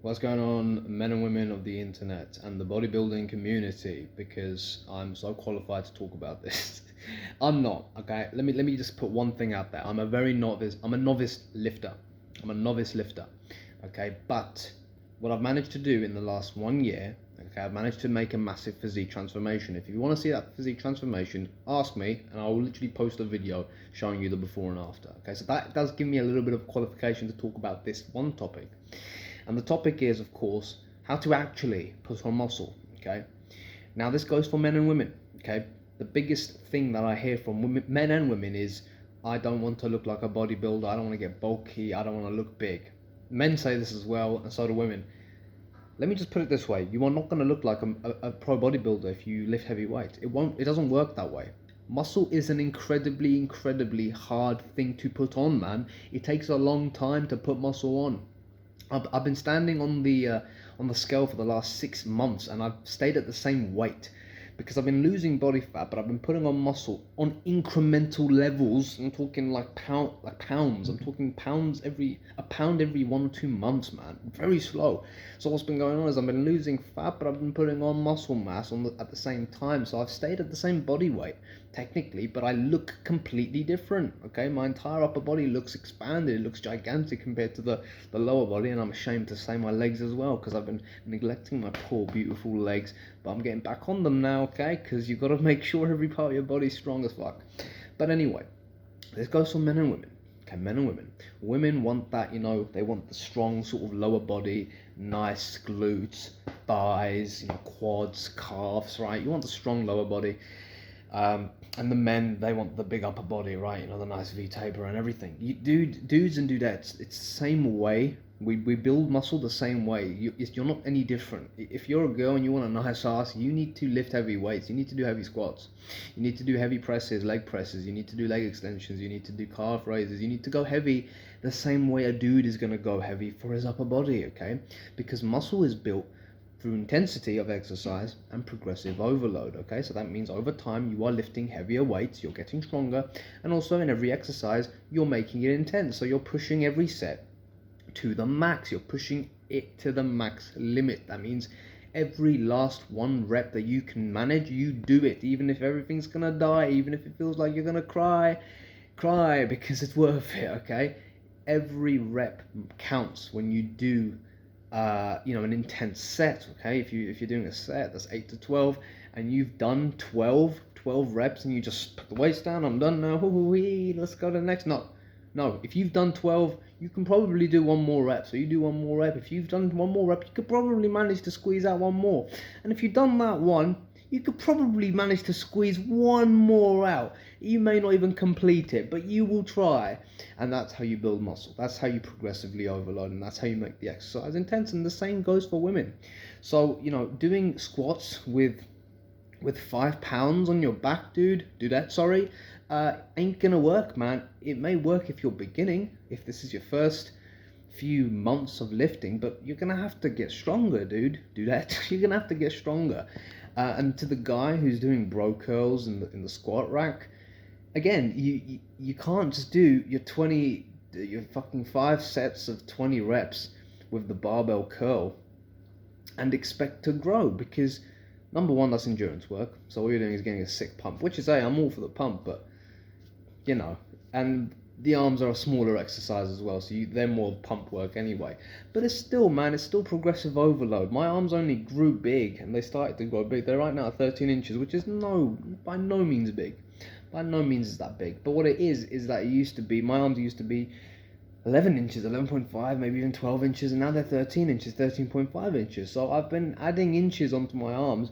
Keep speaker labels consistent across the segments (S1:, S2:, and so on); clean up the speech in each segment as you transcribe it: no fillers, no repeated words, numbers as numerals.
S1: What's going on, men and women of the internet and the bodybuilding community? Because I'm so qualified to talk about this. I'm not, okay? Let me just put one thing out there. I'm a novice lifter. I'm a novice lifter, okay? But what I've managed to do in the last 1 year, okay, I've managed to make a massive physique transformation. If you want to see that physique transformation, ask me, and I'll literally post a video showing you the before and after. Okay, so that does give me a little bit of qualification to talk about this one topic. And the topic is, of course, how to actually put on muscle, okay? Now, this goes for men and women, okay? The biggest thing that I hear from men and women is, I don't want to look like a bodybuilder, I don't want to get bulky, I don't want to look big. Men say this as well, and so do women. Let me just put it this way, you are not going to look like a pro bodybuilder if you lift heavy weights. It doesn't work that way. Muscle is an incredibly hard thing to put on, man. It takes a long time to put muscle on. I've been standing on the scale for the last 6 months, and I've stayed at the same weight because I've been losing body fat, but I've been putting on muscle on incremental levels. I'm talking like pounds. I'm talking a pound every 1 or 2 months, man. Very slow. So what's been going on is I've been losing fat, but I've been putting on muscle mass at the same time. So I've stayed at the same body weight technically, but I look completely different. Okay, my entire upper body looks expanded. It looks gigantic compared to the lower body, and I'm ashamed to say my legs as well, because I've been neglecting my poor beautiful legs. But I'm getting back on them now, okay? Because you've got to make sure every part of your body's strong as fuck. But anyway, this goes for men and women. Okay, men and women. Women want that, they want the strong sort of lower body, nice glutes, thighs, quads, calves, right? You want the strong lower body. And the men, they want the big upper body, right? The nice V-taper and everything. Dudes and dudettes, it's the same way. We build muscle the same way. You're not any different. If you're a girl and you want a nice ass, you need to lift heavy weights. You need to do heavy squats. You need to do heavy presses, leg presses. You need to do leg extensions. You need to do calf raises. You need to go heavy the same way a dude is going to go heavy for his upper body, okay? Because muscle is built through intensity of exercise and progressive overload, okay? So that means over time you are lifting heavier weights, you're getting stronger, and also in every exercise you're making it intense. So you're pushing every set to the max. You're pushing it to the max limit. That means every last one rep that you can manage, you do it, even if everything's gonna die, even if it feels like you're gonna cry because it's worth it, okay? Every rep counts when you do an intense set, okay? If you're doing a set that's 8 to 12 and you've done 12 reps and you just put the weights down, I'm done now, let's go to the next. No, if you've done 12, you can probably do one more rep. So you do one more rep. If you've done one more rep, you could probably manage to squeeze out one more. And if you've done that one, you could probably manage to squeeze one more out. You may not even complete it, but you will try. And that's how you build muscle. That's how you progressively overload, and that's how you make the exercise intense. And the same goes for women. So, doing squats with 5 pounds on your back, ain't gonna work, man. It may work if you're beginning, if this is your first few months of lifting, but you're gonna have to get stronger, dudette. You're gonna have to get stronger. And to the guy who's doing bro curls in the squat rack, again, you can't just do your fucking 5 sets of 20 reps with the barbell curl and expect to grow, because number one, that's endurance work. So all you're doing is getting a sick pump, which is, hey, I'm all for the pump, but and the arms are a smaller exercise as well, so they're more pump work anyway. But it's still, man, it's still progressive overload. My arms only grew big, and they started to grow big. They're right now at 13 inches, which is by no means big. By no means is that big. But what it is that my arms used to be 11 inches, 11.5, maybe even 12 inches, and now they're 13 inches, 13.5 inches. So I've been adding inches onto my arms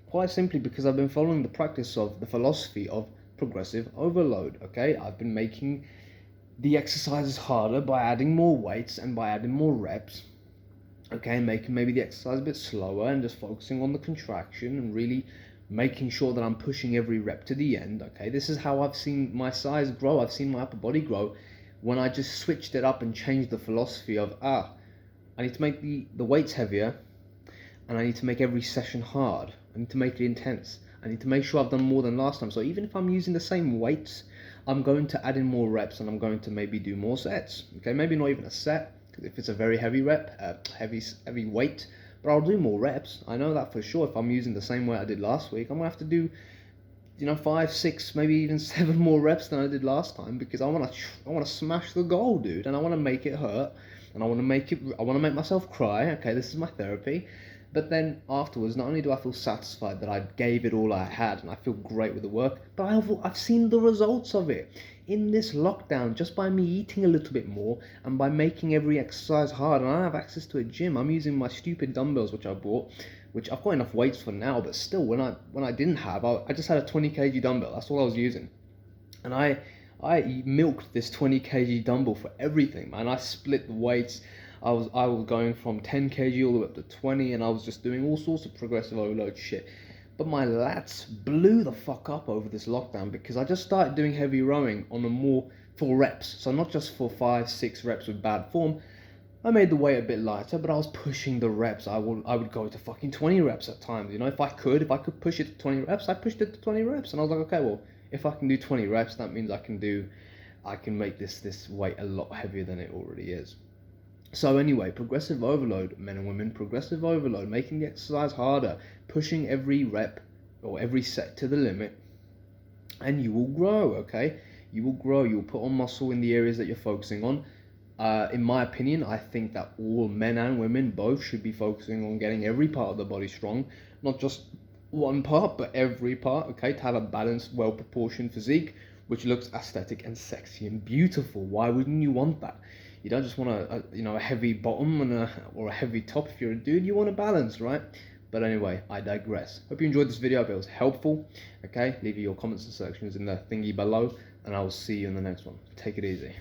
S1: quite simply because I've been following the practice of the philosophy of progressive overload, okay? I've been making the exercises harder by adding more weights and by adding more reps, okay? Making maybe the exercise a bit slower and just focusing on the contraction and really making sure that I'm pushing every rep to the end, okay? This is how I've seen my size grow. I've seen my upper body grow when I just switched it up and changed the philosophy of, I need to make the weights heavier, and I need to make every session hard. I need to make it intense. I need to make sure I've done more than last time. So even if I'm using the same weights, I'm going to add in more reps, and I'm going to maybe do more sets. Okay, maybe not even a set, because if it's a very heavy rep, heavy weight, but I'll do more reps. I know that for sure. If I'm using the same weight I did last week, I'm gonna have to do, 5, 6, maybe even 7 more reps than I did last time, because I wanna smash the goal, dude, and I wanna make it hurt, and I wanna make myself cry. Okay, this is my therapy. But then afterwards, not only do I feel satisfied that I gave it all I had and I feel great with the work, but I've seen the results of it in this lockdown, just by me eating a little bit more and by making every exercise hard. And I don't have access to a gym. I'm using my stupid dumbbells which I bought, which I've got enough weights for now, but still, when I didn't have, I just had a 20 kg dumbbell. That's all I was using, and I milked this 20 kg dumbbell for everything, man. I split the weights. I was going from 10 kg all the way up to 20, and I was just doing all sorts of progressive overload shit. But my lats blew the fuck up over this lockdown, because I just started doing heavy rowing on a more for reps. So not just for 5, 6 reps with bad form. I made the weight a bit lighter, but I was pushing the reps. I would go to fucking 20 reps at times. If I could push it to 20 reps, I pushed it to 20 reps. And I was like, okay, well, if I can do 20 reps, that means I can make this weight a lot heavier than it already is. So anyway, progressive overload, men and women, progressive overload, making the exercise harder, pushing every rep or every set to the limit, and you will grow, okay? You will grow, you'll put on muscle in the areas that you're focusing on. In my opinion, I think that all men and women both should be focusing on getting every part of the body strong, not just one part, but every part, okay? To have a balanced, well-proportioned physique, which looks aesthetic and sexy and beautiful. Why wouldn't you want that? You don't just want a heavy bottom or a heavy top if you're a dude. You want a balance, right? But anyway, I digress. Hope you enjoyed this video. If it was helpful, okay? Leave your comments and selections in the thingy below, and I will see you in the next one. Take it easy.